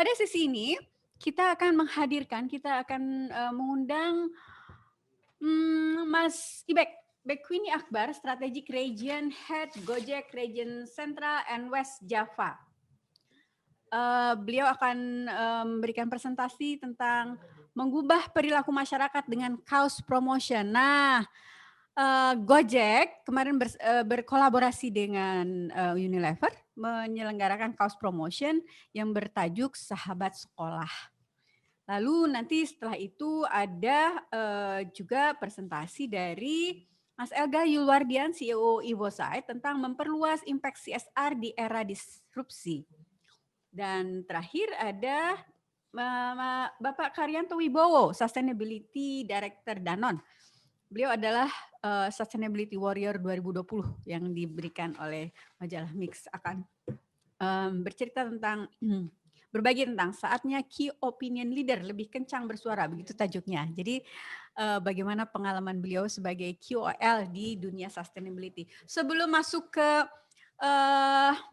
pada sesi ini kita akan mengundang Mas Ibek, Bekwini Akbar, Strategic Region Head Gojek Region Central and West Java. Beliau akan memberikan presentasi tentang mengubah perilaku masyarakat dengan cause promotion. Nah, Gojek kemarin berkolaborasi dengan Unilever menyelenggarakan cause promotion yang bertajuk Sahabat Sekolah. Lalu nanti setelah itu ada juga presentasi dari Mas Elga Yulwardian, CEO Ivosite, tentang memperluas impact CSR di era disrupsi. Dan terakhir ada Bapak Karyanto Wibowo, Sustainability Director Danone. Beliau adalah Sustainability Warrior 2020 yang diberikan oleh majalah Mix, akan bercerita tentang berbagi tentang saatnya key opinion leader lebih kencang bersuara, begitu tajuknya. Jadi bagaimana pengalaman beliau sebagai QOL di dunia sustainability. Sebelum masuk ke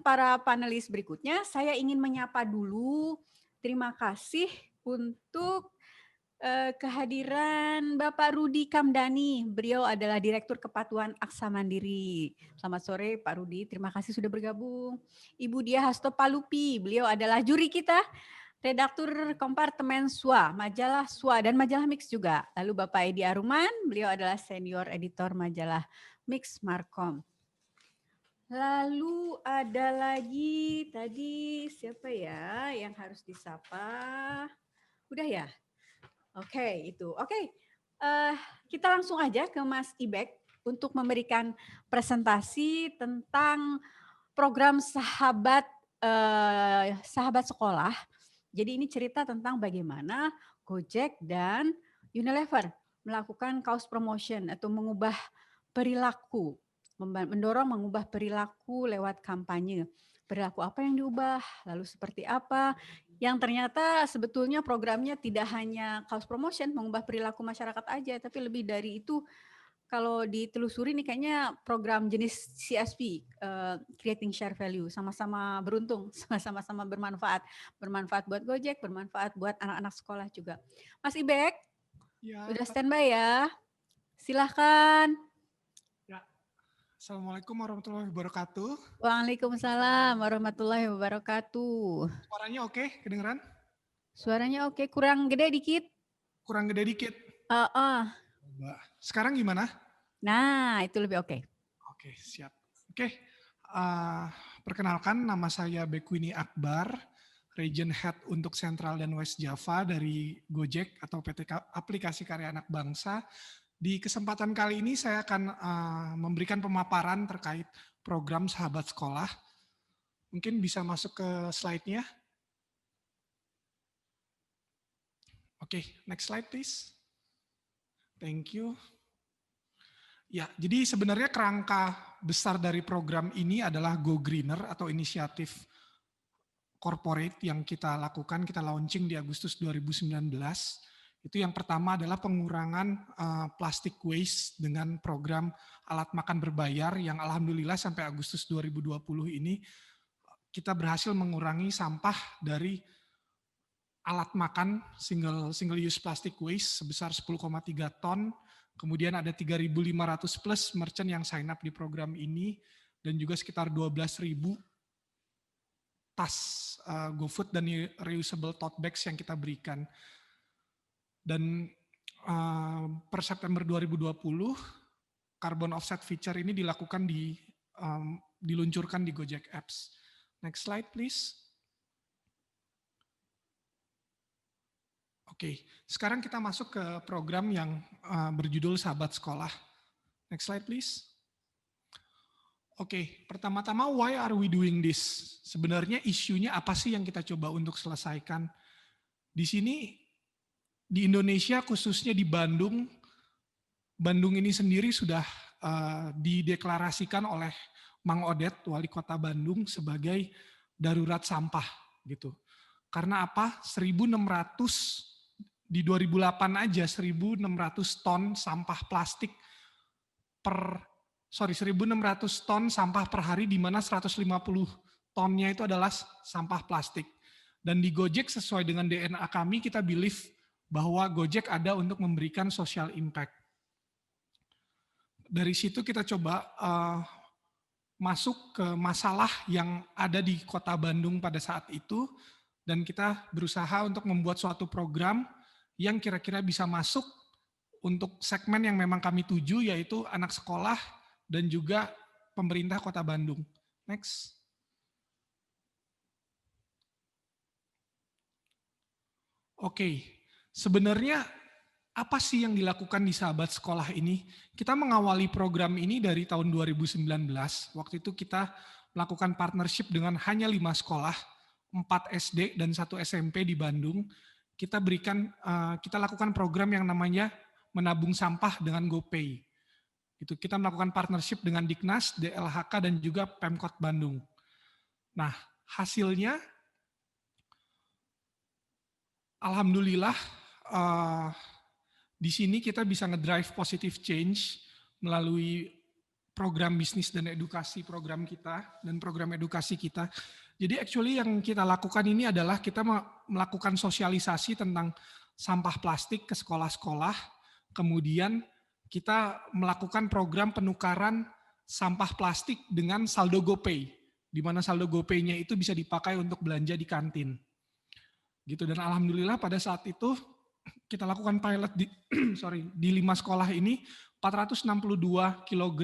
para panelis berikutnya, saya ingin menyapa dulu. Terima kasih untuk kehadiran Bapak Rudi Kamdani. Beliau adalah Direktur Kepatuhan Aksa Mandiri. Selamat sore Pak Rudi, terima kasih sudah bergabung. Ibu Dia Hasto Palupi, beliau adalah juri kita, Redaktur Kompartemen SWA, majalah SWA dan majalah Mix juga. Lalu Bapak Edi Aruman, beliau adalah Senior Editor majalah Mix Markom. Lalu ada lagi tadi siapa ya yang harus disapa? Udah ya? Oke, itu. Oke, kita langsung aja ke Mas Ibek untuk memberikan presentasi tentang program sahabat sekolah. Jadi ini cerita tentang bagaimana Gojek dan Unilever melakukan cause promotion atau mengubah perilaku, mendorong mengubah perilaku lewat kampanye. Perilaku apa yang diubah, lalu seperti apa, yang ternyata sebetulnya programnya tidak hanya cause promotion, mengubah perilaku masyarakat aja, tapi lebih dari itu. Kalau ditelusuri nih kayaknya program jenis CSP, Creating Share Value, sama-sama beruntung, sama-sama bermanfaat. Bermanfaat buat Gojek, bermanfaat buat anak-anak sekolah juga. Mas Ibek, ya, udah standby ya? Silahkan. Ya. Assalamualaikum warahmatullahi wabarakatuh. Waalaikumsalam warahmatullahi wabarakatuh. Suaranya oke, kedengeran? Suaranya oke, kurang gede dikit. Kurang gede dikit. Sekarang gimana? Nah, itu lebih oke. Oke, siap. Oke, perkenalkan nama saya Bekwini Akbar, Region Head untuk Central dan West Java dari Gojek atau PT Aplikasi Karya Anak Bangsa. Di kesempatan kali ini saya akan memberikan pemaparan terkait program Sahabat Sekolah. Mungkin bisa masuk ke slide-nya. Oke, next slide please. Thank you. Ya, jadi sebenarnya kerangka besar dari program ini adalah Go Greener atau inisiatif corporate yang kita lakukan, kita launching di Agustus 2019. Itu yang pertama adalah pengurangan plastic waste dengan program alat makan berbayar yang alhamdulillah sampai Agustus 2020 ini kita berhasil mengurangi sampah dari alat makan single use plastic waste sebesar 10,3 ton. Kemudian ada 3.500 plus merchant yang sign up di program ini dan juga sekitar 12.000 tas GoFood dan reusable tote bags yang kita berikan. Dan per September 2020 carbon offset feature ini dilakukan diluncurkan di Gojek Apps. Next slide please. Oke, sekarang kita masuk ke program yang berjudul Sahabat Sekolah. Next slide please. Oke, pertama-tama why are we doing this? Sebenarnya isunya apa sih yang kita coba untuk selesaikan? Di sini, di Indonesia khususnya di Bandung, Bandung ini sendiri sudah dideklarasikan oleh Mang Odet, Wali Kota Bandung, sebagai darurat sampah gitu. Karena apa? 1.600 aja 1.600 ton sampah plastik 1.600 ton sampah per hari, di mana 150 tonnya itu adalah sampah plastik. Dan di Gojek sesuai dengan DNA kami, kita believe bahwa Gojek ada untuk memberikan social impact. Dari situ kita coba masuk ke masalah yang ada di Kota Bandung pada saat itu, dan kita berusaha untuk membuat suatu program yang kira-kira bisa masuk untuk segmen yang memang kami tuju, yaitu anak sekolah dan juga pemerintah Kota Bandung. Next. Oke, sebenarnya apa sih yang dilakukan di Sahabat Sekolah ini? Kita mengawali program ini dari tahun 2019. Waktu itu kita melakukan partnership dengan hanya 5 sekolah, 4 SD dan 1 SMP di Bandung. Kita lakukan program yang namanya menabung sampah dengan GoPay. Kita melakukan partnership dengan Diknas, DLHK dan juga Pemkot Bandung. Nah, hasilnya alhamdulillah di sini kita bisa ngedrive positive change melalui program bisnis dan edukasi program kita dan program edukasi kita. Jadi actually yang kita lakukan ini adalah kita melakukan sosialisasi tentang sampah plastik ke sekolah-sekolah, kemudian kita melakukan program penukaran sampah plastik dengan saldo GoPay, di mana saldo GoPay-nya itu bisa dipakai untuk belanja di kantin. Gitu, dan alhamdulillah pada saat itu kita lakukan pilot di 5 sekolah ini, 462 kg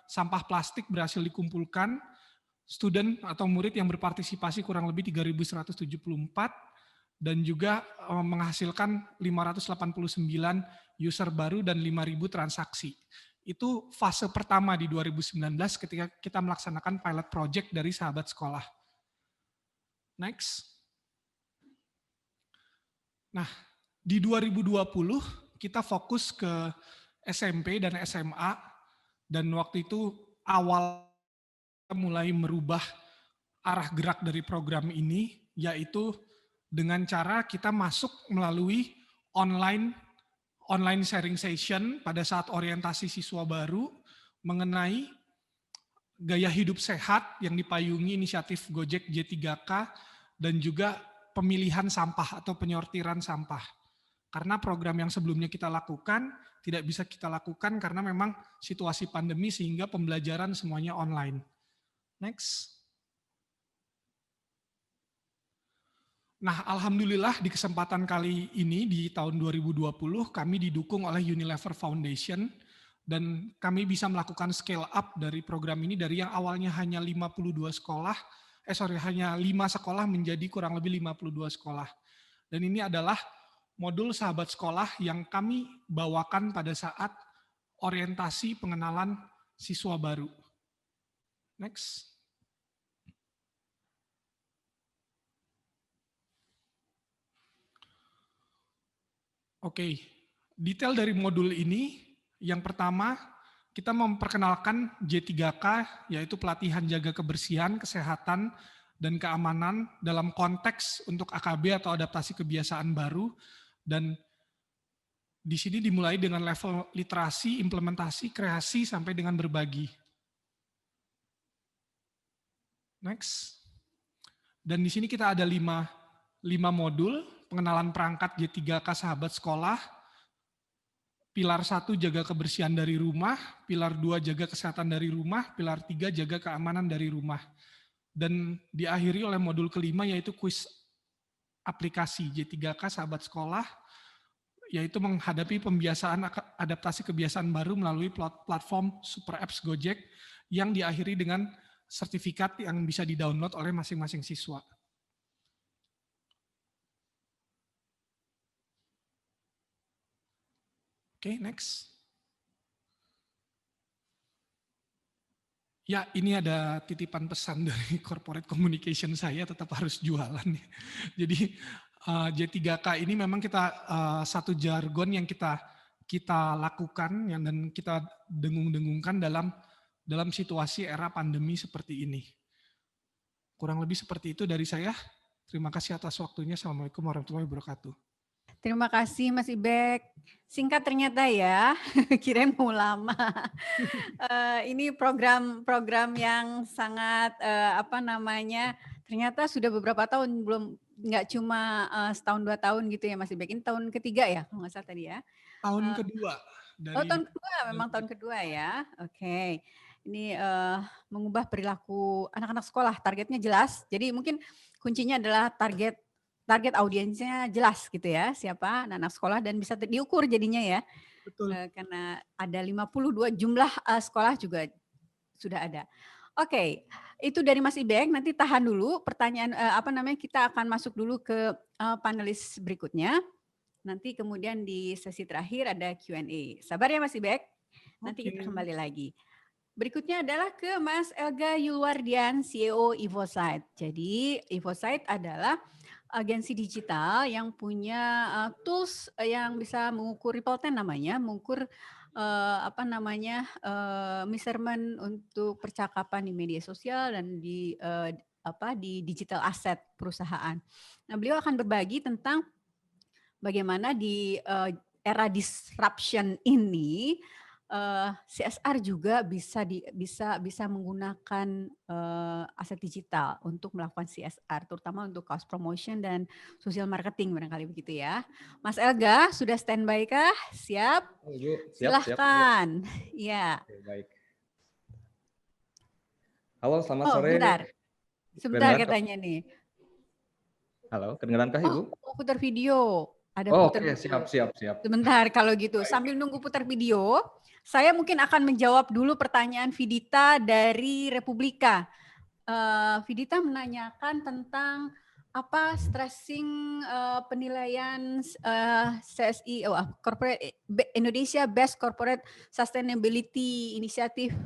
sampah plastik berhasil dikumpulkan, student atau murid yang berpartisipasi kurang lebih 3.174, dan juga menghasilkan 589 user baru dan 5.000 transaksi. Itu fase pertama di 2019 ketika kita melaksanakan pilot project dari Sahabat Sekolah. Next. Nah, di 2020 kita fokus ke SMP dan SMA, dan waktu itu awal mulai merubah arah gerak dari program ini, yaitu dengan cara kita masuk melalui online sharing session pada saat orientasi siswa baru mengenai gaya hidup sehat yang dipayungi inisiatif Gojek J3K dan juga pemilihan sampah atau penyortiran sampah. Karena program yang sebelumnya kita lakukan tidak bisa kita lakukan karena memang situasi pandemi sehingga pembelajaran semuanya online. Next. Nah, alhamdulillah di kesempatan kali ini di tahun 2020 kami didukung oleh Unilever Foundation dan kami bisa melakukan scale up dari program ini dari yang awalnya hanya 52 sekolah, hanya 5 sekolah menjadi kurang lebih 52 sekolah. Dan ini adalah modul Sahabat Sekolah yang kami bawakan pada saat orientasi pengenalan siswa baru. Next. Oke, detail dari modul ini, yang pertama kita memperkenalkan J3K, yaitu pelatihan jaga kebersihan, kesehatan, dan keamanan dalam konteks untuk AKB atau adaptasi kebiasaan baru, dan di sini dimulai dengan level literasi, implementasi, kreasi, sampai dengan berbagi. Next. Dan di sini kita ada 5 modul, pengenalan perangkat J3K Sahabat Sekolah, pilar 1 jaga kebersihan dari rumah, pilar 2 jaga kesehatan dari rumah, pilar 3 jaga keamanan dari rumah. Dan diakhiri oleh modul kelima yaitu kuis aplikasi J3K Sahabat Sekolah, yaitu menghadapi pembiasaan adaptasi kebiasaan baru melalui platform Super Apps Gojek yang diakhiri dengan sertifikat yang bisa di-download oleh masing-masing siswa. Oke, next. Ya, ini ada titipan pesan dari corporate communication saya, tetap harus jualan. Jadi J3K ini memang kita satu jargon yang kita lakukan dan kita dengung-dengungkan dalam situasi era pandemi seperti ini. Kurang lebih seperti itu dari saya. Terima kasih atas waktunya. Assalamualaikum warahmatullahi wabarakatuh. Terima kasih Mas Ibek. Singkat ternyata ya, kirain mau lama. Ini program yang sangat ternyata sudah beberapa tahun nggak cuma setahun 2 tahun gitu ya Mas Ibek. Ini tahun ketiga ya kalau nggak salah tadi ya. Tahun kedua Oh dari tahun kedua, memang tahun kedua ya. Oke. Ini mengubah perilaku anak-anak sekolah. Targetnya jelas. Jadi mungkin kuncinya adalah target audiensnya jelas gitu ya. Siapa anak-anak sekolah dan bisa diukur jadinya ya. betul. Karena ada 52 jumlah sekolah juga sudah ada. Oke, itu dari Mas Ibek. Nanti tahan dulu pertanyaan kita akan masuk dulu ke panelis berikutnya. Nanti kemudian di sesi terakhir ada Q&A. Sabar ya Mas Ibek. Nanti kita kembali lagi. Berikutnya adalah ke Mas Elga Yulwardian, CEO Evosite. Jadi Evosite adalah agensi digital yang punya tools yang bisa mengukur Ripple 10 namanya, mengukur measurement untuk percakapan di media sosial dan di digital asset perusahaan. Nah, beliau akan berbagi tentang bagaimana di era disruption ini CSR juga bisa menggunakan aset digital untuk melakukan CSR, terutama untuk cost promotion dan social marketing barangkali begitu ya. Mas Elga sudah standby kah? Siap? Oh, Ibu, Silahkan. Iya. Oke, baik. Halo, selamat Oh, sore. sebentar katanya nih. Halo, kedengeran kah Ibu? Mau putar video. Ada Oh, putar oke, video. siap. Sebentar kalau gitu. Sambil nunggu putar video, saya mungkin akan menjawab dulu pertanyaan Vidita dari Republika. Vidita menanyakan tentang apa stressing penilaian CSI Indonesia Best Corporate Sustainability Initiative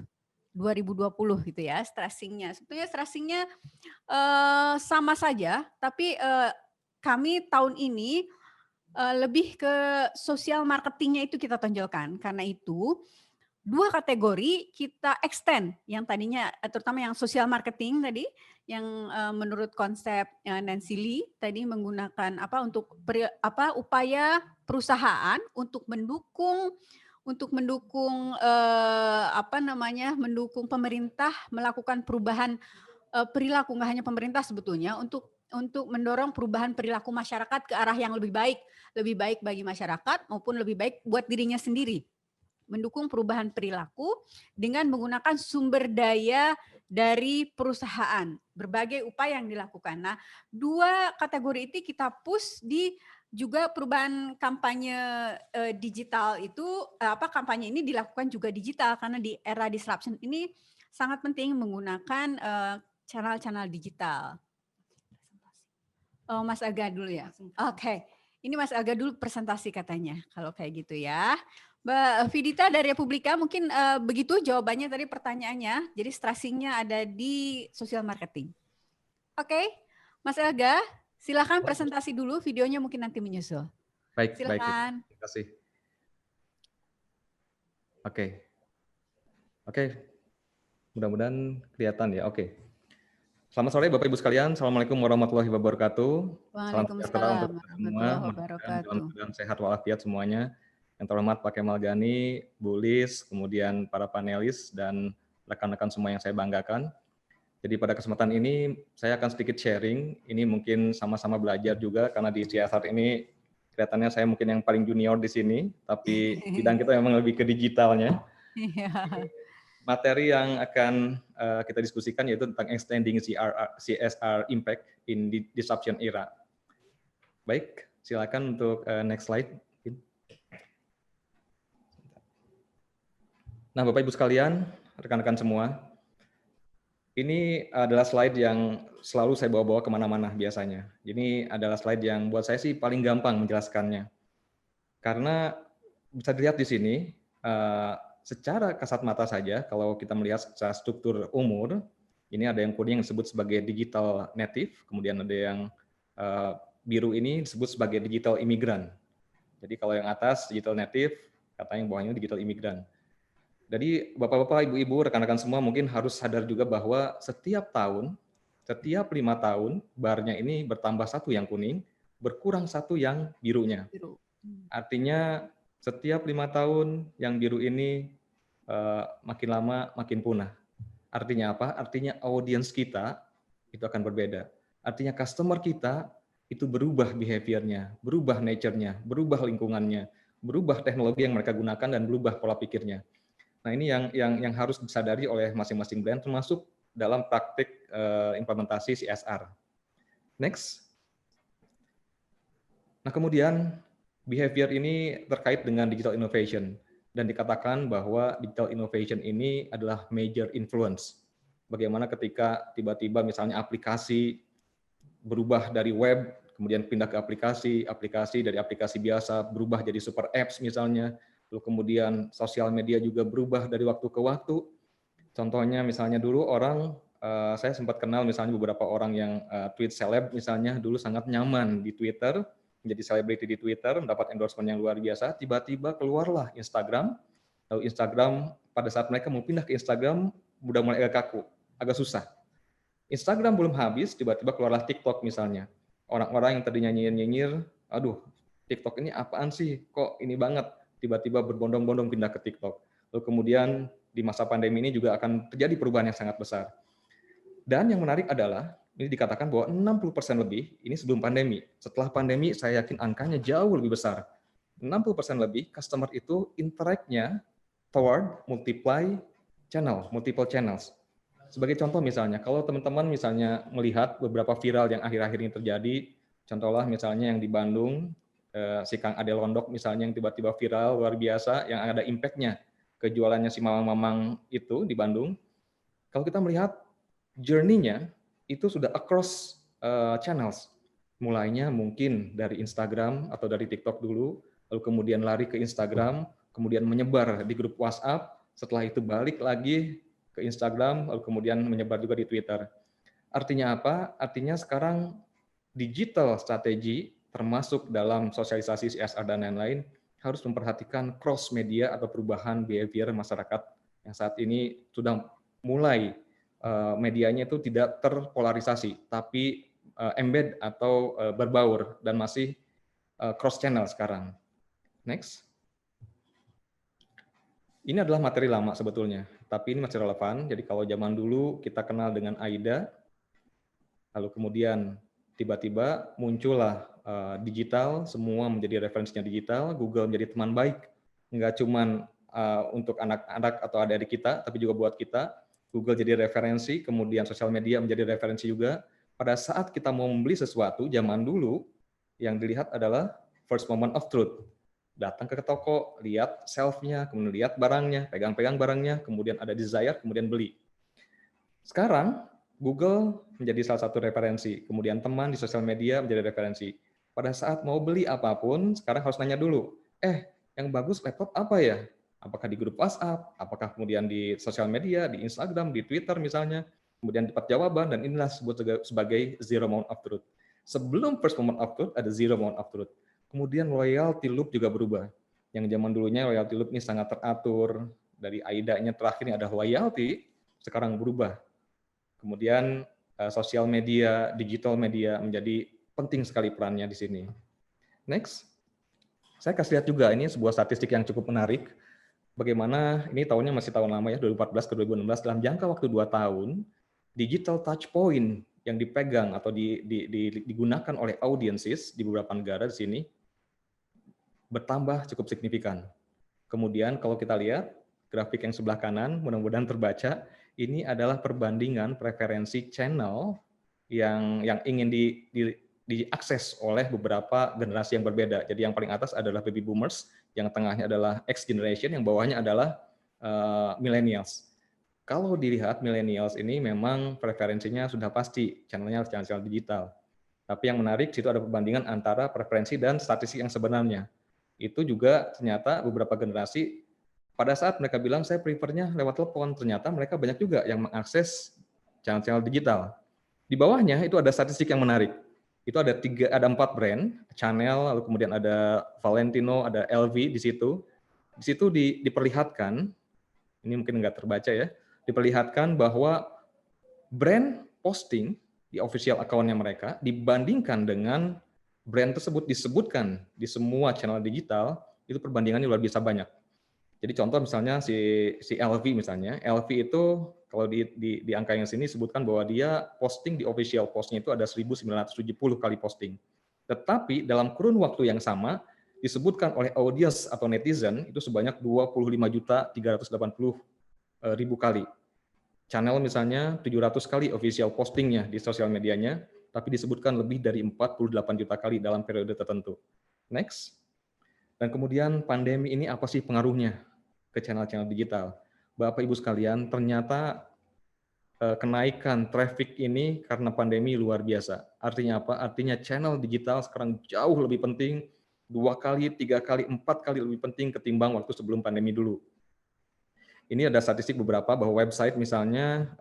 2020 gitu ya, stressingnya. Sebetulnya stressingnya sama saja, tapi kami tahun ini lebih ke sosial marketingnya itu kita tonjolkan. Karena itu 2 kategori kita extend yang tadinya terutama yang sosial marketing tadi yang menurut konsep Nancy Lee tadi menggunakan untuk upaya perusahaan untuk mendukung mendukung pemerintah melakukan perubahan perilaku, nggak hanya pemerintah sebetulnya untuk mendorong perubahan perilaku masyarakat ke arah yang lebih baik bagi masyarakat maupun lebih baik buat dirinya sendiri. Mendukung perubahan perilaku dengan menggunakan sumber daya dari perusahaan. Berbagai upaya yang dilakukan. Nah, 2 kategori itu kita push di juga perubahan kampanye digital itu kampanye ini dilakukan juga digital karena di era disruption ini sangat penting menggunakan channel-channel digital. Oh, Mas Aga dulu ya. Oke. Ini Mas Aga dulu presentasi katanya kalau kayak gitu ya. Mbak Vidita dari Republika mungkin begitu jawabannya tadi pertanyaannya. Jadi stressingnya ada di social marketing. Oke. Mas Aga, silakan presentasi dulu, videonya mungkin nanti menyusul. Baik. Silakan. Terima kasih. Oke. Mudah-mudahan kelihatan ya. Oke. Selamat sore Bapak Ibu sekalian. Assalamualaikum warahmatullahi wabarakatuh. Salam sejahtera untuk kita semua. Mudah-mudahan dalam keadaan sehat walafiat semuanya. Yang terhormat Pak Kemal Gani, Bu Lis, kemudian para panelis dan rekan-rekan semua yang saya banggakan. Jadi pada kesempatan ini saya akan sedikit sharing. Ini mungkin sama-sama belajar juga karena di CSR ini kelihatannya saya mungkin yang paling junior di sini, tapi bidang kita memang lebih ke digitalnya. Materi yang akan kita diskusikan yaitu tentang extending CSR impact in disruption era. Baik, silakan untuk next slide. Nah, Bapak Ibu sekalian, rekan-rekan semua, ini adalah slide yang selalu saya bawa-bawa kemana-mana biasanya. Ini adalah slide yang buat saya sih paling gampang menjelaskannya. Karena bisa dilihat di sini, secara kasat mata saja, kalau kita melihat secara struktur umur, ini ada yang kuning yang disebut sebagai digital native, kemudian ada yang biru ini disebut sebagai digital imigran. Jadi kalau yang atas digital native, katanya yang bawahnya digital imigran. Jadi Bapak-Bapak, Ibu-Ibu, rekan-rekan semua mungkin harus sadar juga bahwa setiap 5 tahun, barnya ini bertambah 1 yang kuning, berkurang 1 yang birunya. Artinya setiap 5 tahun yang biru ini makin lama makin punah. Artinya apa? Artinya audiens kita itu akan berbeda. Artinya customer kita itu berubah behavior-nya, berubah nature-nya, berubah lingkungannya, berubah teknologi yang mereka gunakan dan berubah pola pikirnya. Nah, ini yang harus disadari oleh masing-masing brand termasuk dalam praktik implementasi CSR. Next. Nah, kemudian behavior ini terkait dengan digital innovation dan dikatakan bahwa digital innovation ini adalah major influence. Bagaimana ketika tiba-tiba misalnya aplikasi berubah dari web kemudian pindah ke aplikasi, aplikasi dari aplikasi biasa berubah jadi super apps misalnya, lalu kemudian sosial media juga berubah dari waktu ke waktu. Contohnya misalnya dulu orang saya sempat kenal misalnya beberapa orang yang tweet seleb misalnya dulu sangat nyaman di Twitter, menjadi selebriti di Twitter, mendapat endorsement yang luar biasa, tiba-tiba keluarlah Instagram, lalu Instagram pada saat mereka mau pindah ke Instagram udah mulai agak kaku, agak susah. Instagram belum habis, tiba-tiba keluarlah TikTok misalnya. Orang-orang yang tadinya nyinyir-nyinyir, aduh TikTok ini apaan sih, kok ini banget, tiba-tiba berbondong-bondong pindah ke TikTok. Lalu kemudian di masa pandemi ini juga akan terjadi perubahan yang sangat besar. Dan yang menarik adalah, ini dikatakan bahwa 60% lebih, ini sebelum pandemi. Setelah pandemi, saya yakin angkanya jauh lebih besar. 60% lebih customer itu interact-nya toward multiple channels. Sebagai contoh misalnya, kalau teman-teman misalnya melihat beberapa viral yang akhir-akhir ini terjadi, contohlah misalnya yang di Bandung, si Kang Ade Londok misalnya yang tiba-tiba viral luar biasa, yang ada impact-nya ke jualannya si mamang-mamang itu di Bandung. Kalau kita melihat journey-nya itu sudah across channels. Mulainya mungkin dari Instagram atau dari TikTok dulu, lalu kemudian lari ke Instagram, kemudian menyebar di grup WhatsApp, setelah itu balik lagi ke Instagram, lalu kemudian menyebar juga di Twitter. Artinya apa? Artinya sekarang digital strategi termasuk dalam sosialisasi CSR dan lain-lain harus memperhatikan cross media atau perubahan behavior masyarakat yang saat ini sudah mulai medianya itu tidak terpolarisasi, tapi embed atau berbaur dan masih cross channel sekarang. Next. Ini adalah materi lama sebetulnya, tapi ini masih relevan. Jadi kalau zaman dulu kita kenal dengan AIDA, lalu kemudian tiba-tiba muncullah digital, semua menjadi referensinya digital, Google menjadi teman baik, nggak cuma untuk anak-anak atau adik-adik kita, tapi juga buat kita. Google jadi referensi, kemudian sosial media menjadi referensi juga. Pada saat kita mau membeli sesuatu, zaman dulu yang dilihat adalah first moment of truth. Datang ke toko, lihat shelf-nya, kemudian lihat barangnya, pegang-pegang barangnya, kemudian ada desire, kemudian beli. Sekarang, Google menjadi salah satu referensi, kemudian teman di sosial media menjadi referensi. Pada saat mau beli apapun, sekarang harus nanya dulu, yang bagus laptop apa ya? Apakah di grup WhatsApp, apakah kemudian di sosial media, di Instagram, di Twitter misalnya, kemudian dapat jawaban, dan inilah disebut sebagai zero moment of truth. Sebelum first moment of truth, ada zero moment of truth. Kemudian loyalty loop juga berubah. Yang zaman dulunya loyalty loop ini sangat teratur, dari AIDA-nya terakhir ini ada loyalty, sekarang berubah. Kemudian sosial media, digital media menjadi penting sekali perannya di sini. Next. Saya kasih lihat juga, ini sebuah statistik yang cukup menarik. Bagaimana, ini tahunnya masih tahun lama ya, 2014 ke 2016, dalam jangka waktu 2 tahun, digital touch point yang dipegang atau digunakan oleh audiences di beberapa negara di sini, bertambah cukup signifikan. Kemudian kalau kita lihat, grafik yang sebelah kanan, mudah-mudahan terbaca, ini adalah perbandingan preferensi channel yang ingin diakses oleh beberapa generasi yang berbeda. Jadi yang paling atas adalah baby boomers, yang tengahnya adalah X generation, yang bawahnya adalah millennials. Kalau dilihat millennials ini memang preferensinya sudah pasti channelnya channel digital. Tapi yang menarik situ ada perbandingan antara preferensi dan statistik yang sebenarnya. Itu juga ternyata beberapa generasi pada saat mereka bilang saya prefernya lewat telepon, ternyata mereka banyak juga yang mengakses channel-channel digital. Di bawahnya itu ada statistik yang menarik. Itu ada 4 brand, Chanel, lalu kemudian ada Valentino, ada LV di situ. Di situ diperlihatkan, ini mungkin nggak terbaca ya, diperlihatkan bahwa brand posting di official account-nya mereka dibandingkan dengan brand tersebut disebutkan di semua channel digital, itu perbandingannya luar biasa banyak. Jadi contoh misalnya si LV misalnya, LV itu kalau di angka yang sini sebutkan bahwa dia posting di official postnya itu ada 1970 kali posting. Tetapi dalam kurun waktu yang sama, disebutkan oleh audiens atau netizen itu sebanyak 25.380.000 kali. Channel misalnya 700 kali official postingnya di sosial medianya, tapi disebutkan lebih dari 48 juta kali dalam periode tertentu. Next. Dan kemudian pandemi ini apa sih pengaruhnya ke channel-channel digital? Bapak Ibu sekalian, ternyata kenaikan traffic ini karena pandemi luar biasa. Artinya apa? Artinya channel digital sekarang jauh lebih penting, 2 kali, 3 kali, 4 kali lebih penting ketimbang waktu sebelum pandemi dulu. Ini ada statistik beberapa bahwa website misalnya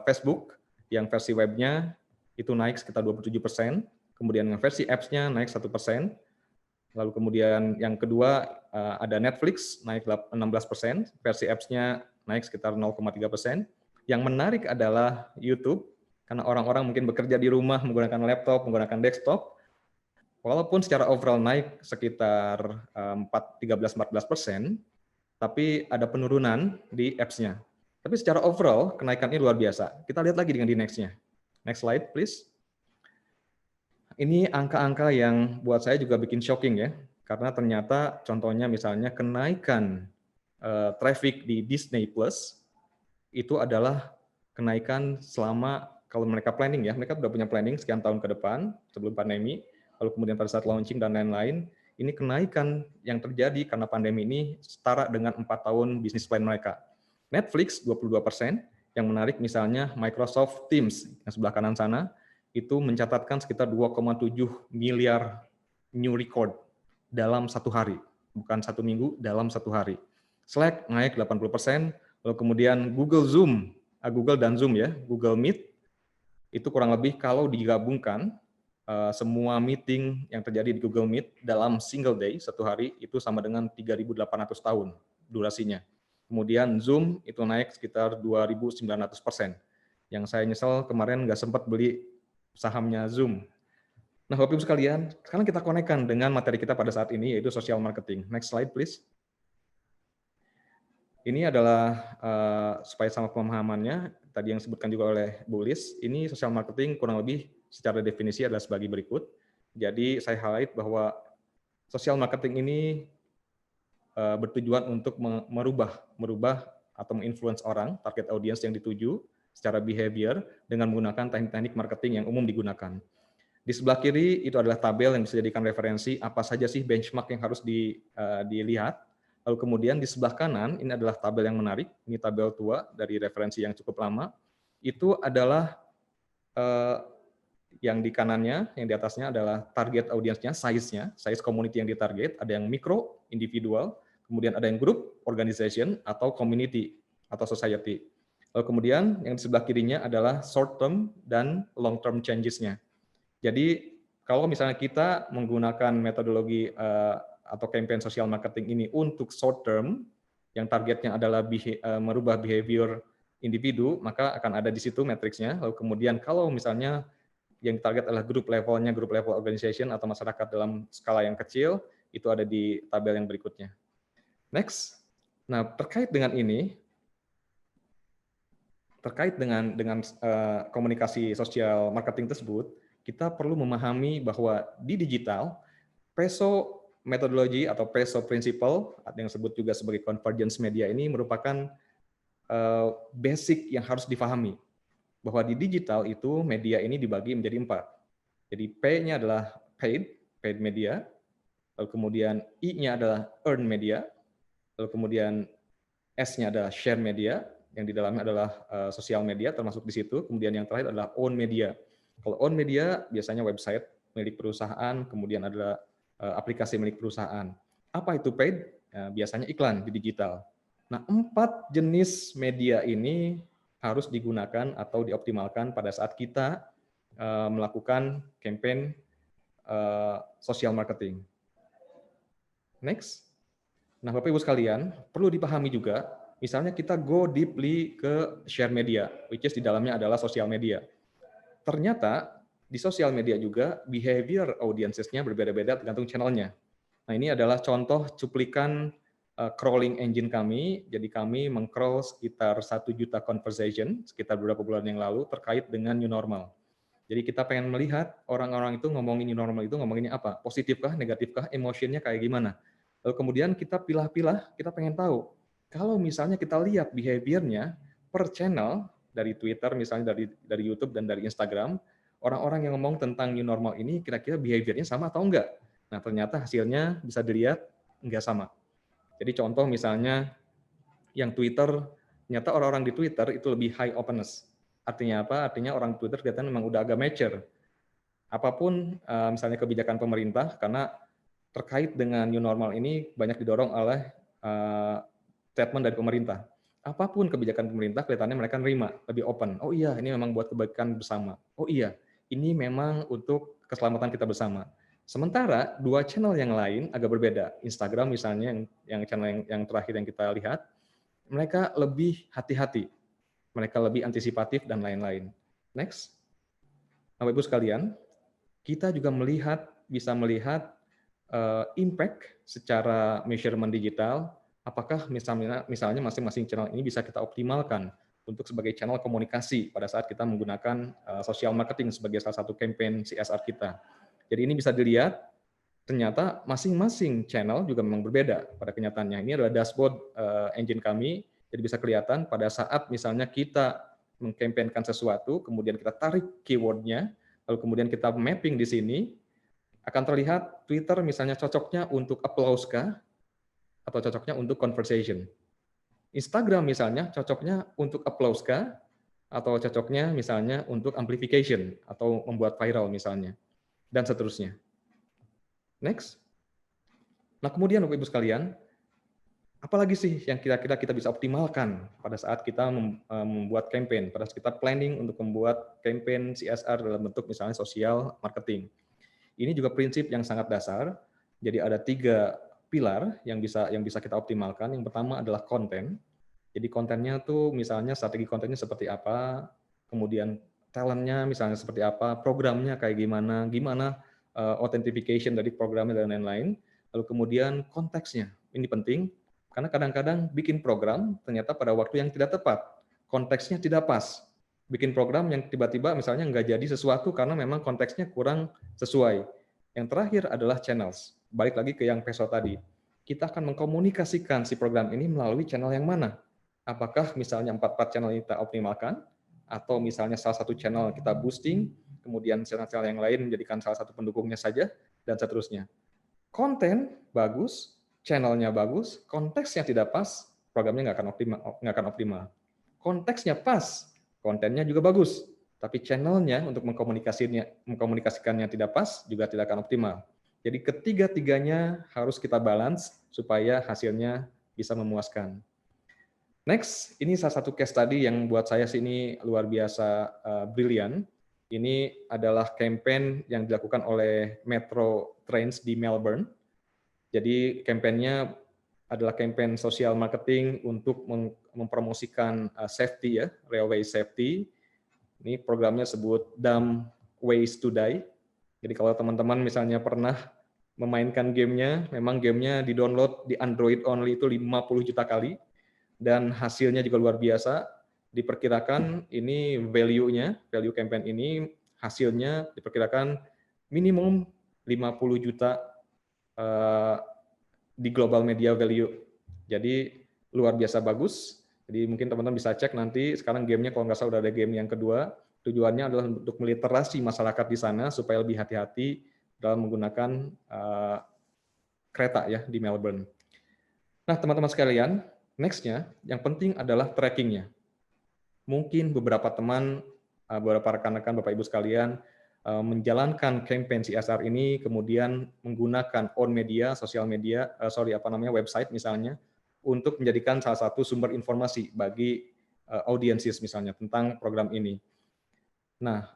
Facebook yang versi webnya itu naik sekitar 27%, kemudian versi apps-nya naik 1%, lalu kemudian yang kedua ada Netflix naik 16%, versi apps-nya naik sekitar 0,3%. Yang menarik adalah YouTube, karena orang-orang mungkin bekerja di rumah menggunakan laptop, menggunakan desktop, walaupun secara overall naik sekitar 13-14%, tapi ada penurunan di apps-nya. Tapi secara overall, kenaikannya luar biasa. Kita lihat lagi dengan di next-nya. Next slide, please. Ini angka-angka yang buat saya juga bikin shocking ya, karena ternyata contohnya misalnya kenaikan traffic di Disney Plus, itu adalah kenaikan selama, kalau mereka planning ya, mereka sudah punya planning sekian tahun ke depan sebelum pandemi, lalu kemudian pada saat launching dan lain-lain, ini kenaikan yang terjadi karena pandemi ini setara dengan 4 tahun bisnis plan mereka. Netflix 22%, yang menarik misalnya Microsoft Teams yang sebelah kanan sana, itu mencatatkan sekitar 2,7 miliar new record dalam 1 hari, bukan 1 minggu, dalam 1 hari. Slack naik 80%, lalu kemudian Google dan Zoom ya, Google Meet, itu kurang lebih kalau digabungkan semua meeting yang terjadi di Google Meet dalam single day, 1 hari, itu sama dengan 3.800 tahun durasinya. Kemudian Zoom itu naik sekitar 2.900%. Yang saya nyesel kemarin nggak sempat beli sahamnya Zoom. Nah, Bapak Ibu sekalian, sekarang kita konekkan dengan materi kita pada saat ini, yaitu social marketing. Next slide, please. Ini adalah supaya sama pemahamannya, tadi yang disebutkan juga oleh Bu Lis, ini social marketing kurang lebih secara definisi adalah sebagai berikut. Jadi saya highlight bahwa social marketing ini bertujuan untuk merubah atau menginfluence orang, target audience yang dituju secara behavior dengan menggunakan teknik-teknik marketing yang umum digunakan. Di sebelah kiri itu adalah tabel yang bisa dijadikan referensi apa saja sih benchmark yang harus dilihat. Lalu kemudian di sebelah kanan ini adalah tabel yang menarik, ini tabel tua dari referensi yang cukup lama. Itu adalah yang di kanannya, yang di atasnya adalah target audiensnya, size community yang ditarget, ada yang mikro, individual, kemudian ada yang group, organization, atau community, atau society. Lalu kemudian yang di sebelah kirinya adalah short term dan long term changes-nya. Jadi kalau misalnya kita menggunakan metodologi atau campaign social marketing ini untuk short term, yang targetnya adalah merubah behavior individu, maka akan ada di situ matriksnya. Lalu kemudian kalau misalnya yang target adalah group level organization atau masyarakat dalam skala yang kecil, itu ada di tabel yang berikutnya. Next. Nah, terkait dengan ini, terkait dengan komunikasi sosial marketing tersebut, kita perlu memahami bahwa di digital, PESO metodologi atau PESO principle, yang disebut juga sebagai convergence media ini merupakan basic yang harus difahami. Bahwa di digital itu media ini dibagi menjadi 4. Jadi P-nya adalah paid media, lalu kemudian I-nya adalah earned media, lalu kemudian S-nya adalah share media, yang di dalamnya adalah sosial media termasuk di situ, kemudian yang terakhir adalah own media. Kalau own media biasanya website milik perusahaan, kemudian adalah aplikasi milik perusahaan. Apa itu paid? Biasanya iklan di digital. Nah, 4 jenis media ini harus digunakan atau dioptimalkan pada saat kita melakukan campaign social marketing. Next. Nah, Bapak Ibu sekalian, perlu dipahami juga, misalnya kita go deeply ke share media, which is di dalamnya adalah sosial media. Ternyata di sosial media juga behavior audiences-nya berbeda-beda tergantung channelnya. Nah, ini adalah contoh cuplikan crawling engine kami. Jadi kami meng-crawl sekitar 1 juta conversation sekitar beberapa bulan yang lalu terkait dengan new normal. Jadi kita pengen melihat orang-orang itu ngomongin new normal itu ngomonginnya apa? Positifkah, negatifkah, emotionnya kayak gimana? Lalu kemudian kita pilah-pilah, kita pengen tahu. Kalau misalnya kita lihat behavior-nya per channel, dari Twitter misalnya, dari YouTube dan dari Instagram, orang-orang yang ngomong tentang new normal ini kira-kira behavior-nya sama atau enggak? Nah, ternyata hasilnya bisa dilihat enggak sama. Jadi contoh misalnya yang Twitter, ternyata orang-orang di Twitter itu lebih high openness. Artinya apa? Artinya orang Twitter kelihatan memang udah agak mature. Apapun misalnya kebijakan pemerintah, karena terkait dengan new normal ini banyak didorong oleh statement dari pemerintah. Apapun kebijakan pemerintah, kelihatannya mereka nerima, lebih open. Oh iya, ini memang buat kebaikan bersama. Oh iya, ini memang untuk keselamatan kita bersama. Sementara dua channel yang lain agak berbeda. Instagram misalnya, yang channel yang terakhir yang kita lihat, mereka lebih hati-hati, mereka lebih antisipatif dan lain-lain. Next. Bapak Ibu sekalian, kita juga bisa melihat impact secara measurement digital, apakah misalnya masing-masing channel ini bisa kita optimalkan untuk sebagai channel komunikasi pada saat kita menggunakan social marketing sebagai salah satu campaign CSR kita. Jadi ini bisa dilihat, ternyata masing-masing channel juga memang berbeda pada kenyataannya. Ini adalah dashboard engine kami, jadi bisa kelihatan pada saat misalnya kita mengkampanyekan sesuatu, kemudian kita tarik keyword-nya, lalu kemudian kita mapping di sini, akan terlihat Twitter misalnya cocoknya untuk applause kah, atau cocoknya untuk conversation. Instagram misalnya cocoknya untuk applause kah, atau cocoknya misalnya untuk amplification, atau membuat viral misalnya, dan seterusnya. Next. Nah kemudian Bapak Ibu sekalian, apalagi sih yang kira-kira kita bisa optimalkan pada saat kita membuat campaign, pada saat kita planning untuk membuat campaign CSR dalam bentuk misalnya social marketing. Ini juga prinsip yang sangat dasar. Jadi ada 3 pilar yang bisa kita optimalkan. Yang pertama adalah konten. Jadi kontennya tuh misalnya strategi kontennya seperti apa, kemudian talentnya misalnya seperti apa, programnya kayak gimana authentication dari programnya dan lain-lain. Lalu kemudian konteksnya, ini penting karena kadang-kadang bikin program ternyata pada waktu yang tidak tepat, konteksnya tidak pas. Bikin program yang tiba-tiba misalnya nggak jadi sesuatu karena memang konteksnya kurang sesuai. Yang terakhir adalah channels. Balik lagi ke yang Peso tadi. Kita akan mengkomunikasikan si program ini melalui channel yang mana? Apakah misalnya 4 channel ini kita optimalkan, atau misalnya salah satu channel kita boosting, kemudian channel-channel yang lain menjadikan salah satu pendukungnya saja, dan seterusnya. Konten bagus, channelnya bagus, konteksnya tidak pas, programnya nggak akan optimal. Konteksnya pas, kontennya juga bagus, tapi channelnya untuk mengkomunikasikannya tidak pas, juga tidak akan optimal. Jadi ketiga-tiganya harus kita balance supaya hasilnya bisa memuaskan. Next, ini salah satu case study yang buat saya sih ini luar biasa brilian. Ini adalah campaign yang dilakukan oleh Metro Trains di Melbourne. Jadi campaign-nya adalah campaign social marketing untuk mempromosikan safety ya, railway safety. Ini programnya sebut Dumb Ways to Die. Jadi kalau teman-teman misalnya pernah memainkan gamenya, memang gamenya di-download di Android only itu 50 juta kali, dan hasilnya juga luar biasa. Diperkirakan ini value campaign ini hasilnya diperkirakan minimum 50 juta di global media value. Jadi luar biasa bagus. Jadi mungkin teman-teman bisa cek nanti, sekarang gamenya kalau nggak salah udah ada game yang kedua. Tujuannya adalah untuk meliterasi masyarakat di sana supaya lebih hati-hati dalam menggunakan kereta ya di Melbourne. Nah teman-teman sekalian, next-nya yang penting adalah tracking-nya. Mungkin beberapa teman, beberapa rekan-rekan Bapak Ibu sekalian menjalankan campaign CSR ini kemudian menggunakan own media, sosial media, website misalnya, untuk menjadikan salah satu sumber informasi bagi audiences misalnya tentang program ini. Nah,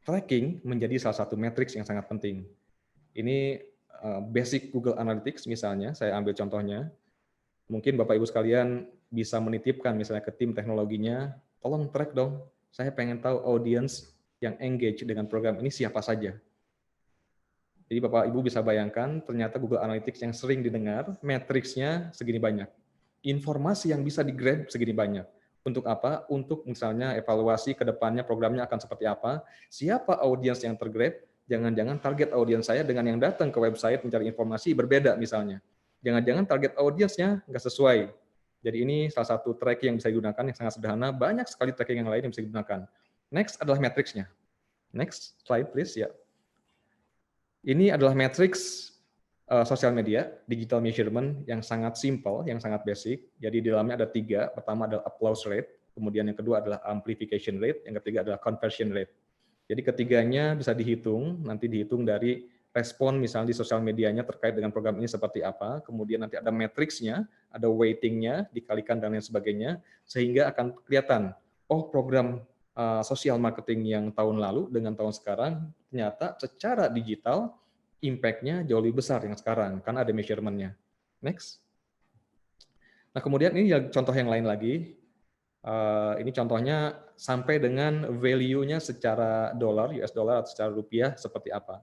tracking menjadi salah satu matriks yang sangat penting. Ini basic Google Analytics misalnya, saya ambil contohnya. Mungkin Bapak Ibu sekalian bisa menitipkan misalnya ke tim teknologinya, tolong track dong, saya pengen tahu audience yang engage dengan program ini siapa saja. Jadi Bapak Ibu bisa bayangkan, ternyata Google Analytics yang sering didengar, matriksnya segini banyak. Informasi yang bisa di-grab segini banyak. Untuk apa? Untuk misalnya evaluasi ke depannya programnya akan seperti apa, siapa audiens yang tergrab, jangan-jangan target audiens saya dengan yang datang ke website mencari informasi berbeda misalnya. Jangan-jangan target audiensnya nggak sesuai. Jadi ini salah satu tracking yang bisa digunakan yang sangat sederhana, banyak sekali tracking yang lain yang bisa digunakan. Next adalah matriksnya. Next slide please ya. Ini adalah matriks sosial media, digital measurement yang sangat simple, yang sangat basic. Jadi di dalamnya ada 3. Pertama adalah applause rate, kemudian yang kedua adalah amplification rate, yang ketiga adalah conversion rate. Jadi ketiganya bisa dihitung, nanti dihitung dari respon misalnya di sosial medianya terkait dengan program ini seperti apa, kemudian nanti ada matriksnya, ada weightingnya, dikalikan dan lain sebagainya, sehingga akan kelihatan, oh program sosial marketing yang tahun lalu dengan tahun sekarang, ternyata secara digital, impact-nya jauh lebih besar yang sekarang, karena ada measurement-nya. Next. Nah, kemudian ini contoh yang lain lagi. Ini contohnya sampai dengan value-nya secara dolar, US dollar atau secara rupiah seperti apa.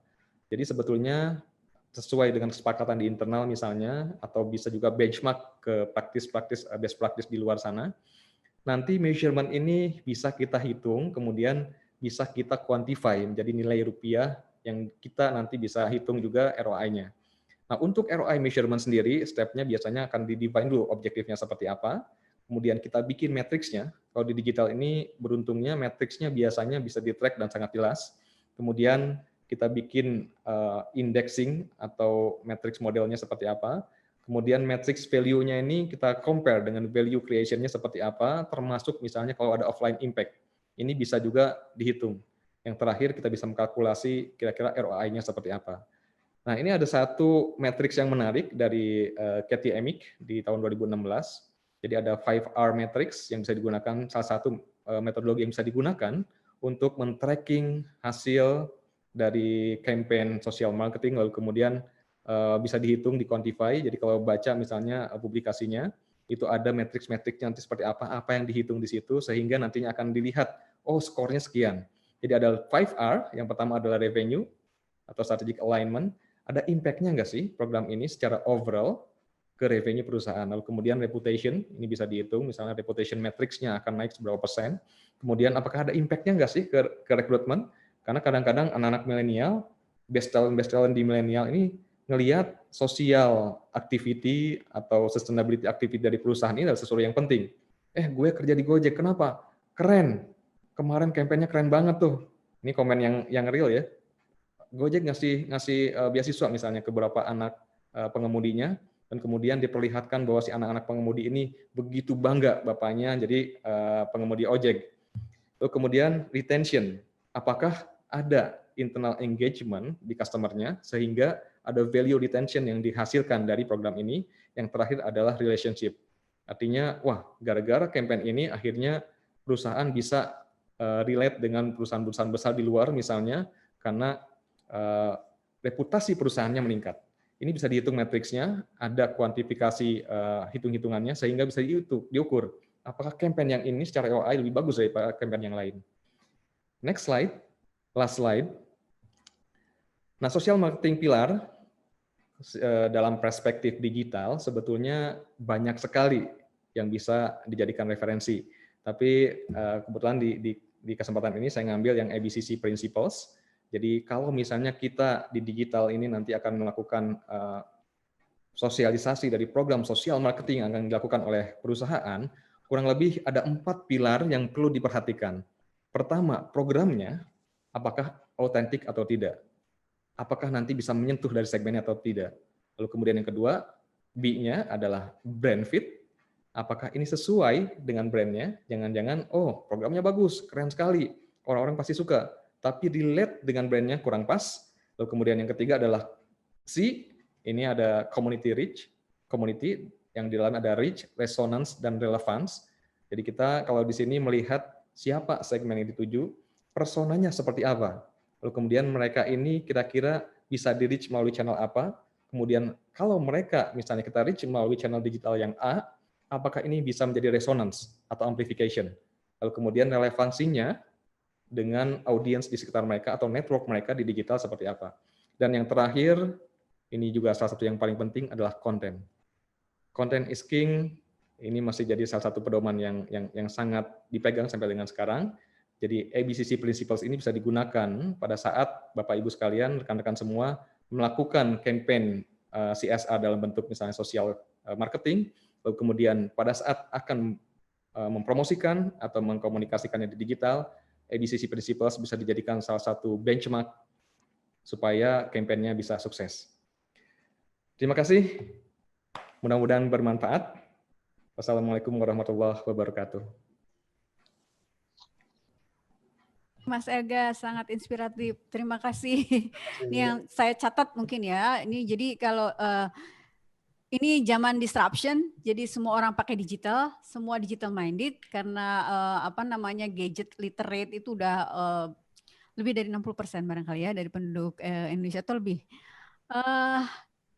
Jadi sebetulnya sesuai dengan kesepakatan di internal misalnya, atau bisa juga benchmark ke praktis-praktis, best practice di luar sana. Nanti measurement ini bisa kita hitung, kemudian bisa kita quantify menjadi nilai rupiah yang kita nanti bisa hitung juga ROI-nya. Nah, untuk ROI measurement sendiri, step-nya biasanya akan di-define dulu objektifnya seperti apa, kemudian kita bikin matriksnya. Kalau di digital ini, beruntungnya matriksnya biasanya bisa di-track dan sangat jelas. Kemudian kita bikin indexing atau matriks modelnya seperti apa, kemudian matrix value-nya ini kita compare dengan value creation-nya seperti apa, termasuk misalnya kalau ada offline impact. Ini bisa juga dihitung. Yang terakhir kita bisa mengkalkulasi kira-kira ROI-nya seperti apa. Nah, ini ada satu matriks yang menarik dari Katie Emick di tahun 2016. Jadi ada 5R matrix yang bisa digunakan, salah satu metodologi yang bisa digunakan untuk men-tracking hasil dari campaign social marketing, lalu kemudian bisa dihitung, di-quantify. Jadi kalau baca misalnya publikasinya, itu ada matriks-matriksnya nanti seperti apa yang dihitung di situ, sehingga nantinya akan dilihat, oh skornya sekian. Jadi ada 5R, yang pertama adalah revenue, atau strategic alignment, ada impact-nya nggak sih program ini secara overall ke revenue perusahaan. Lalu kemudian reputation, ini bisa dihitung, misalnya reputation matrix-nya akan naik seberapa persen. Kemudian apakah ada impact-nya nggak sih ke rekrutmen? Karena kadang-kadang anak-anak milenial, best talent di milenial ini ngelihat social activity atau sustainability activity dari perusahaan ini adalah sesuatu yang penting. Gue kerja di Gojek, kenapa? Keren. Kemarin kampanye keren banget tuh. Ini komen yang real ya. Gojek ngasih beasiswa misalnya ke beberapa anak pengemudinya, dan kemudian diperlihatkan bahwa si anak-anak pengemudi ini begitu bangga bapaknya jadi pengemudi ojek. Lalu kemudian retention, apakah ada internal engagement di customer-nya sehingga ada value retention yang dihasilkan dari program ini. Yang terakhir adalah relationship. Artinya, wah, gara-gara campaign ini akhirnya perusahaan bisa relate dengan perusahaan-perusahaan besar di luar misalnya, karena reputasi perusahaannya meningkat. Ini bisa dihitung matriksnya, ada kuantifikasi hitung-hitungannya, sehingga bisa diukur apakah campaign yang ini secara ROI lebih bagus daripada campaign yang lain. Next slide, last slide. Nah, social marketing pilar dalam perspektif digital sebetulnya banyak sekali yang bisa dijadikan referensi. Tapi kebetulan di kesempatan ini saya ngambil yang ABCC Principles. Jadi kalau misalnya kita di digital ini nanti akan melakukan sosialisasi dari program sosial marketing yang akan dilakukan oleh perusahaan, kurang lebih ada 4 pilar yang perlu diperhatikan. Pertama, programnya apakah autentik atau tidak? Apakah nanti bisa menyentuh dari segmennya atau tidak? Lalu kemudian yang kedua, B-nya adalah brand fit. Apakah ini sesuai dengan brandnya? Jangan-jangan, oh programnya bagus, keren sekali, orang-orang pasti suka. Tapi relate dengan brandnya kurang pas. Lalu kemudian yang ketiga adalah C, ini ada community reach, community yang di dalam ada reach, resonance, dan relevance. Jadi kita kalau di sini melihat siapa segmen yang dituju, personanya seperti apa. Lalu kemudian mereka ini kira-kira bisa di-reach melalui channel apa. Kemudian kalau mereka misalnya kita reach melalui channel digital yang A, apakah ini bisa menjadi resonance atau amplification. Lalu kemudian relevansinya dengan audiens di sekitar mereka atau network mereka di digital seperti apa. Dan yang terakhir, ini juga salah satu yang paling penting adalah konten. Content is king, Ini masih jadi salah satu pedoman yang sangat dipegang sampai dengan sekarang. Jadi ABCC Principles ini bisa digunakan pada saat Bapak Ibu sekalian, rekan-rekan semua melakukan campaign CSR dalam bentuk misalnya social marketing, lalu kemudian pada saat akan mempromosikan atau mengkomunikasikannya di digital, ABCC Principles bisa dijadikan salah satu benchmark supaya kampanyenya bisa sukses. Terima kasih, mudah-mudahan bermanfaat. Wassalamualaikum warahmatullahi wabarakatuh. Mas Elga sangat inspiratif. Terima kasih. Ini yang saya catat mungkin ya. Ini jadi kalau ini zaman disruption, jadi semua orang pakai digital, semua digital minded karena apa namanya gadget literate itu udah lebih dari 60% barangkali ya dari penduduk Indonesia atau lebih.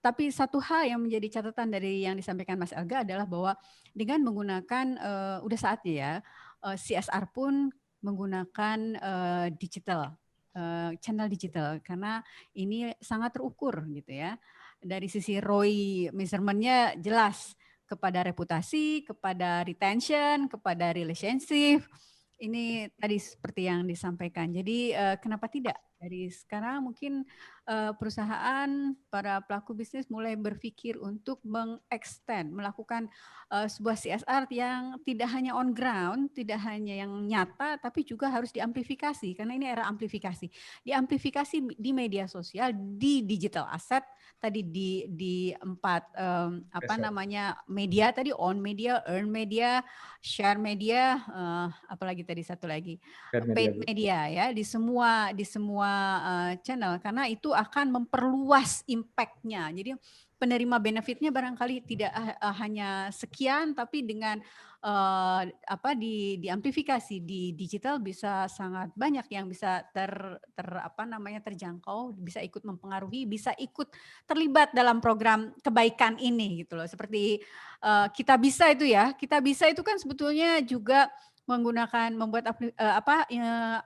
Tapi satu hal yang menjadi catatan dari yang disampaikan Mas Elga adalah bahwa dengan menggunakan udah saatnya ya CSR pun menggunakan digital, channel digital karena ini sangat terukur gitu ya. Dari sisi ROI measurement-nya jelas kepada reputasi, kepada retention, kepada relationship. Ini tadi seperti yang disampaikan. Jadi kenapa tidak? Dari sekarang mungkin perusahaan, para pelaku bisnis mulai berpikir untuk mengextend, melakukan sebuah CSR yang tidak hanya on ground, tidak hanya yang nyata, tapi juga harus diamplifikasi karena ini era amplifikasi. Diamplifikasi di media sosial, di digital asset, tadi di empat apa namanya media tadi, on media, earn media, share media, apalagi tadi satu lagi paid media ya di semua channel karena itu akan memperluas impact-nya. Jadi penerima benefitnya barangkali tidak hanya sekian tapi dengan apa diamplifikasi di digital bisa sangat banyak yang bisa apa namanya terjangkau, bisa ikut mempengaruhi, bisa ikut terlibat dalam program kebaikan ini gitu loh. Seperti Kita Bisa itu ya. Kita Bisa itu kan sebetulnya juga membuat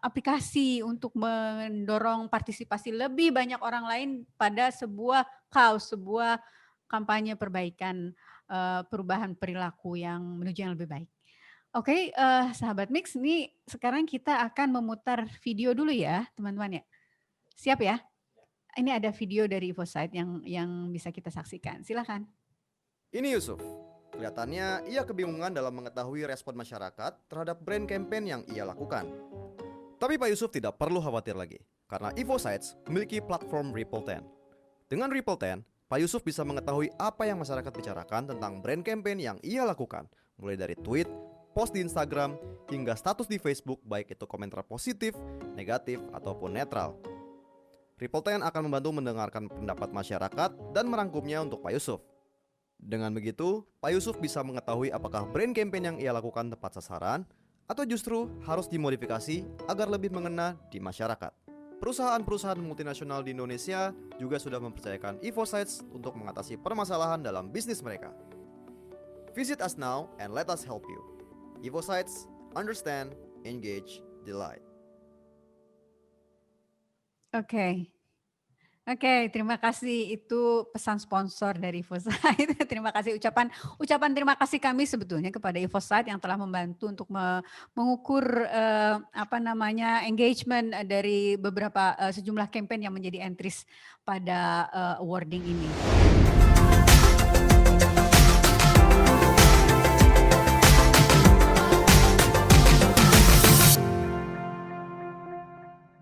aplikasi untuk mendorong partisipasi lebih banyak orang lain pada sebuah cause, sebuah kampanye perbaikan perubahan perilaku yang menuju yang lebih baik. Oke, sahabat Mix, ini sekarang kita akan memutar video dulu ya, teman-teman ya. Siap ya? Ini ada video dari Evosight yang bisa kita saksikan. Silakan. Ini Yusuf. Kelihatannya ia kebingungan dalam mengetahui respon masyarakat terhadap brand campaign yang ia lakukan. Tapi Pak Yusuf tidak perlu khawatir lagi, karena Evosights memiliki platform Ripple 10. Dengan Ripple 10, Pak Yusuf bisa mengetahui apa yang masyarakat bicarakan tentang brand campaign yang ia lakukan, mulai dari tweet, post di Instagram, hingga status di Facebook, baik itu komentar positif, negatif, ataupun netral. Ripple 10 akan membantu mendengarkan pendapat masyarakat dan merangkumnya untuk Pak Yusuf. Dengan begitu, Pak Yusuf bisa mengetahui apakah brand campaign yang ia lakukan tepat sasaran atau justru harus dimodifikasi agar lebih mengena di masyarakat. Perusahaan-perusahaan multinasional di Indonesia juga sudah mempercayakan Evosights untuk mengatasi permasalahan dalam bisnis mereka. Visit us now and let us help you. Evosights, understand, engage, delight. Oke, terima kasih. Itu pesan sponsor dari Evosight. Terima kasih ucapan terima kasih kami sebetulnya kepada Evosight yang telah membantu untuk mengukur apa namanya engagement dari beberapa sejumlah campaign yang menjadi entries pada awarding ini.